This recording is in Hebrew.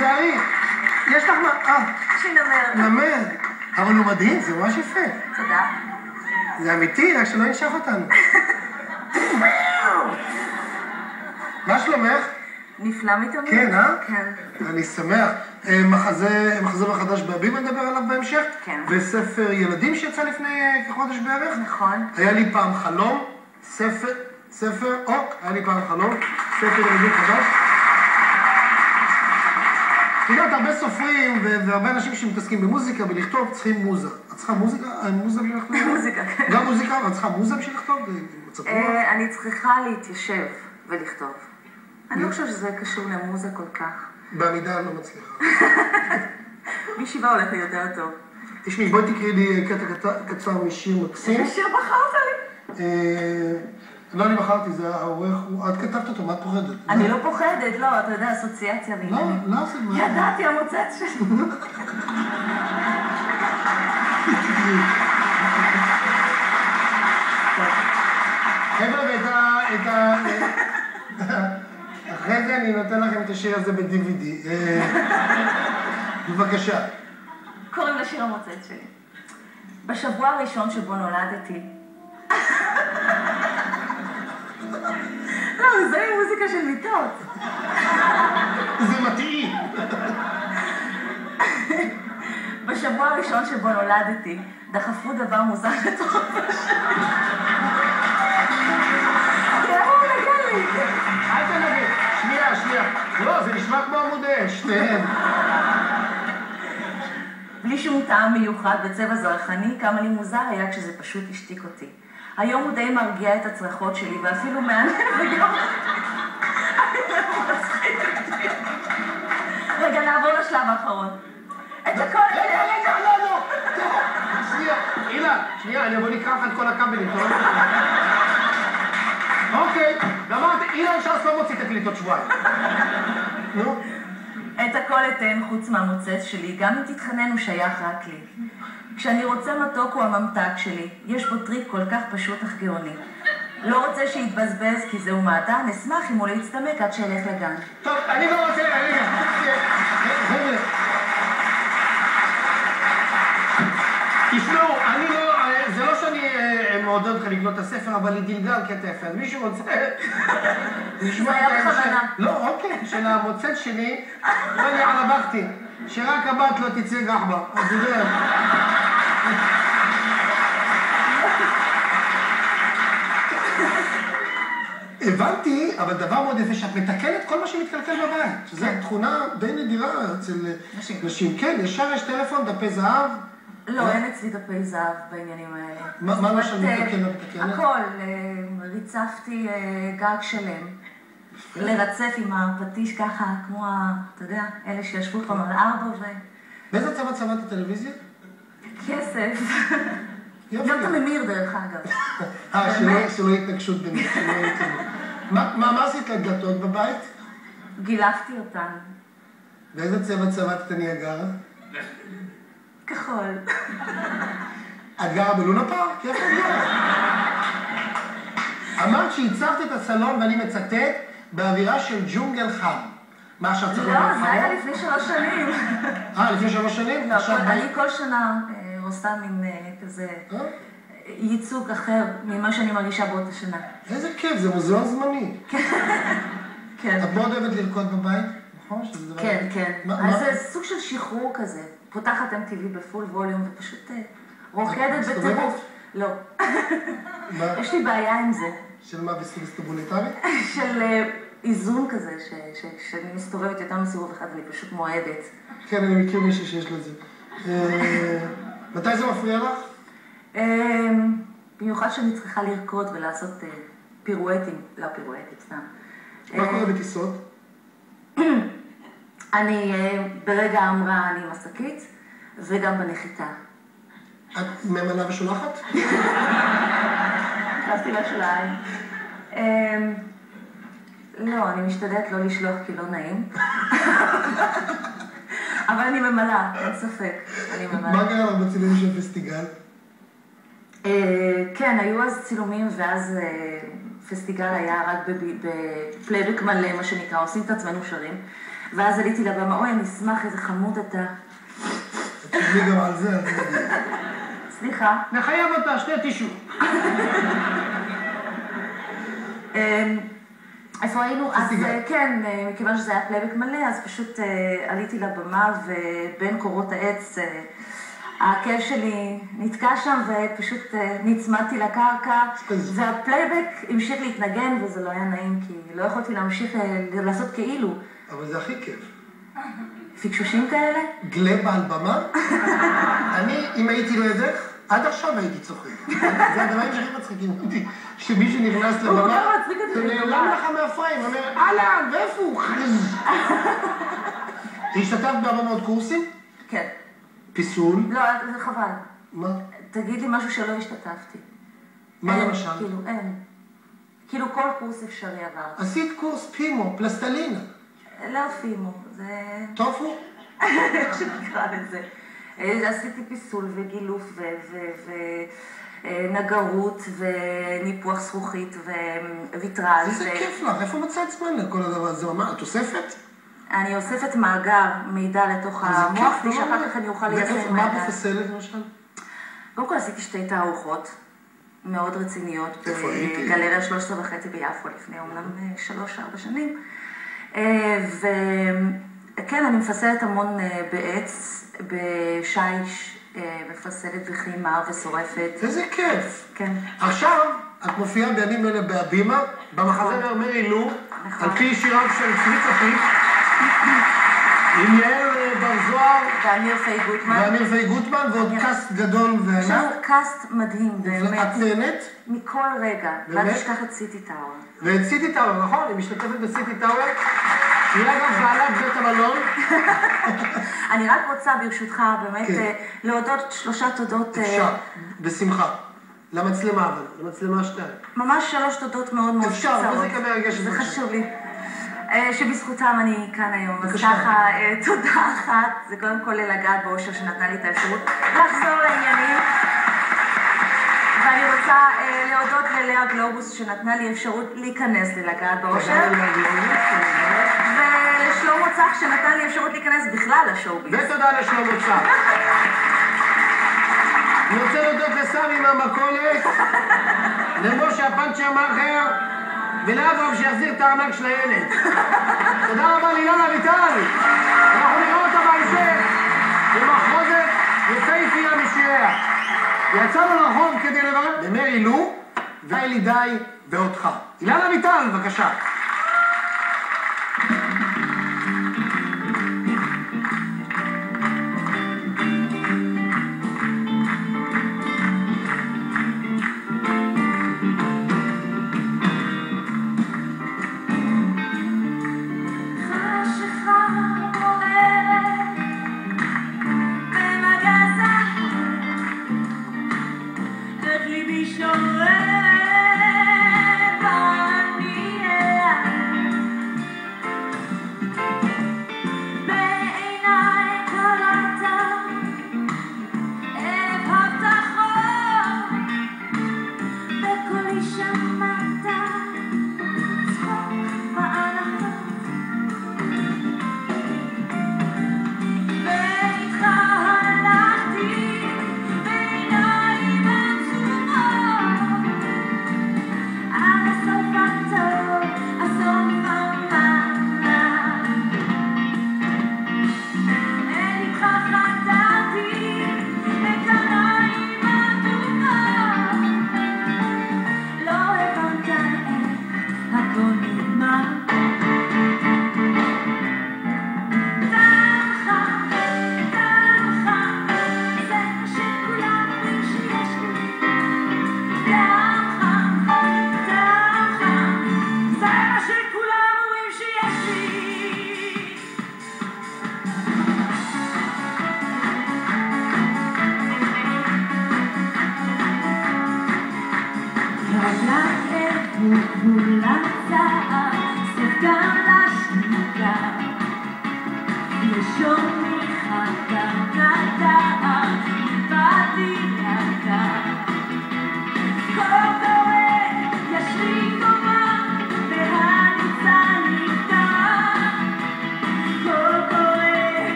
זהרי. יש לך מה? יש לי נמר. נמר. אבל הוא מדהים, זה ממש יפה. תודה. זה אמיתי, רק שלא ינשך אותנו. מה שלומך? נפלא מתמיד. כן, אה? כן. אני שמח. מחזה מחדש בהבימה נדבר עליו בהמשך. כן. וספר ילדים שיצא לפני כחודש בערך. נכון. היה לי פעם חלום, ספר, היה לי פעם חלום, ספר ילדים חדש. את יודעת, הרבה סופרים והרבה אנשים שמתעסקים במוזיקה, בלכתוב, צריכים מוזה. את צריכה מוזיקה? מוזה בשביל לכתוב? מוזיקה, כן. גם מוזיקה? ואת צריכה מוזה בשביל לכתוב? אני צריכה להתיישב ולכתוב. אני לא חושבת שזה קשור למוזה כל כך. בעמידה לא מצליחה. בישיבה הולך לי יותר טוב. תשמעי, בואי תקראי לי קטע קצר משיר מקסים. איזה שיר בחרת לי? לא, אני בחרתי, זה העורך, את כתבת אותו, מה את פוחדת? אני לא פוחדת, לא, אתה יודע, אסוציאציה בעניינים. לא, זה מה... ידעתי, המוצץ שלי. חבר'ה, אחרי זה אני נותן לכם את השיר הזה ב-DVD. בבקשה. קוראים לשיר המוצץ שלי. בשבוע הראשון שבו נולדתי. לא, זה מוזיקה של מיטות. זה מתאים. בשבוע הראשון שבו נולדתי, דחפו דבר מוזר לתוך הפרשה. למה הוא נגע לי? אל תנגד. שנייה. לא, זה נשמע כמו עמוד אש. שניהם. בלי שום טעם מיוחד בצבע זרחני, כמה לי מוזר היה כשזה פשוט השתיק אותי. היום הוא די מרגיע את הצרחות שלי, ואפילו מענב וגם... רגע, נעבור לשלב האחרון. את הכל... לא. שנייה, אני אבוא נקרא לך את כל הכבלים, טוב? אוקיי, גמרת, אילן ש"ס לא מוציא תקליטות שבועיים. נו? את הכל אתן חוץ מהמוצץ שלי, גם אם תתחנן הוא שייך רק לי. כשאני רוצה מתוק הוא הממתק שלי, יש בו טריק כל כך פשוט אך גאוני. לא רוצה שיתבזבז כי זהו מעדן, אשמח אם הוא לא יצטמק עד שילך לגן. טוב, אני לא רוצה, חבר'ה. תשמעו, זה לא שאני מעודד אותך לקנות את הספר, אבל היא דילגל קטע יפה. אז מישהו רוצה... זה היה בכוונה. לא, אוקיי, של המוצץ שלי, לא לי על הבכתי, שרק הבת לא תצא גחבה. אז זה יודע. הבנתי, אבל דבר מאוד יפה, שאת מתקנת כל מה שמתקלקל בבית. שזו תכונה די נדירה אצל נשים. כן, ישר יש טלפון, דפי זהב. לא, אין אצלי דפי זהב בעניינים האלה. מה לא שאני מתקנת? הכל, ריצפתי גג שלם. לרצף עם הפטיש ככה, כמו, אתה יודע, אלה שישבו פעם על 4 באיזה צבע צבעת הטלוויזיה? כסף. גם אתה ממיר דרך אגב. שלא התנגשות ביניהם. מה עשית לדלתות בבית? גילפתי אותן. באיזה צבע צבעת את הניאגרה? כחול. את גרה בלונה פארק? איפה את גרה? אמרת שהצרת את הסלון, ואני מצטט, באווירה של ג'ונגל חם. מה עכשיו צריך להיות חם? לא, זה היה לפני 3 שנים. לפני 3 שנים? לא, אני כל שנה עושה מין כזה ייצוג אחר ממה שאני מרגישה באותה שנה. איזה כיף, זה מוזיאון זמני. כן. את מאוד אוהבת לרקוד בבית? נכון? כן. אז זה סוג של שחרור כזה. פותחת MTV בפול ווליום ופשוט רוקדת בטירוף. לא. יש לי בעיה עם זה. של מה, וסטיבולטרי? של איזון כזה, שאני מסתובבת יותר מסיבוב אחד, אני פשוט מועדת. כן, אני מכיר מישהו שיש לזה. מתי זה מפריע לך? במיוחד שאני צריכה לרקוד ולעשות פירואטים, לא פירואטים, סתם. מה קורה בטיסות? אני ברגע האמרה אני מסקית, וגם בנחיתה. את ממלאה ושולחת? נכנסתי לשוליים. לא, אני משתדלת לא לשלוח כי לא נעים. אבל אני ממלאה, אין ספק. אני ממלאה. מה קרה לך בצילומים של פסטיגל? כן, היו אז צילומים, ואז פסטיגל היה רק בפלייבק מלא, מה שנקרא, עושים את עצמנו שרים. ואז עליתי לבמה, אוי, אני אשמח, איזה חמוד אתה. תשמעי גם על זה, אני יודע. סליחה. נחייב אותה, שתי טישו. איפה היינו? אז כן, מכיוון שזה היה פלייבק מלא, אז פשוט עליתי לבמה ובין קורות העץ העקב שלי נתקע שם ופשוט נצמדתי לקרקע והפלייבק המשיך להתנגן וזה לא היה נעים כי לא יכולתי להמשיך לעשות כאילו. אבל זה הכי כיף. פיקשושים כאלה? גלב על במה? אני, אם הייתי לידך, עד עכשיו הייתי צוחק. זה הדברים שהכי מצחיקים אותי, שמישהו נכנס לבמה, הוא נעלם לך מהפריים, הוא אומר, אהלן, ואיפה הוא? השתתפת בהרבה מאוד קורסים? כן. פיסול? לא, זה חבל. מה? תגיד לי משהו שלא השתתפתי. מה למשל? כאילו, אין. כאילו כל קורס אפשרי עבר. עשית קורס פימו, פלסטלינה. לא פימו, זה... טופו? איך שנקרא לזה. עשיתי פיסול וגילוף ונגרות וניפוח זכוכית וויטראז'. איזה כיף לך, איפה מצאת זמן לכל הדבר הזה? מה, את אוספת? אני אוספת מאגר מידע לתוך המוח, שאחר כך אני אוכל ליישם מה בפסלת למשל? קודם כל עשיתי 2 תערוכות מאוד רציניות בגלריה 13.5 ביפו לפני אומנם 3-4 שנים. וכן, אני מפסלת המון בעץ, בשיש, מפסלת וחימה ושורפת. איזה כיף. כן. עכשיו, את מופיעה בימים אלה בהבימה, במחזמר מרי לו, על פי שיריו של צבי צפית, עם יעל בר זוהר, ואמיר פי גוטמן, ועוד קאסט גדול וענק. יש לנו קאסט מדהים, באמת. את נהנית? מכל רגע. ואת תשכח את סיטי טאוור. ואת סיטי טאוור, נכון? היא משתתפת בסיטי טאוור. היא גם בעלת בית המלון. אני רק רוצה ברשותך באמת להודות 3 תודות. אפשר, בשמחה. למצלמה אבל, למצלמה 2. ממש 3 תודות מאוד מאוד קצרות. אפשר, מוזיקה מרגשת. זה חשוב לי. שבזכותם אני כאן היום. אז ככה, תודה אחת, זה קודם כל לגעת באושר שנתנה לי את האפשרות לחזור לעניינים. ואני רוצה להודות ללאה גלובוס שנתנה לי אפשרות להיכנס ללגעת באושר. ולשלמה צח שנתן לי אפשרות להיכנס בכלל לשואו-ביז. ותודה לשלמה צח. אני רוצה להודות לסמי מהמכולת, למשה הפנצ'ר מאחר, ולאברהם שיחזיר את הארנק של הילד. תודה רבה לאילנה אביטל. אנחנו נראה אותה בהמשך במחרוזת יפהפייה משיריה. יצאנו לרחוב כדי לברך במרי לו, ואלי די ואותך. אילנה אביטל, בבקשה.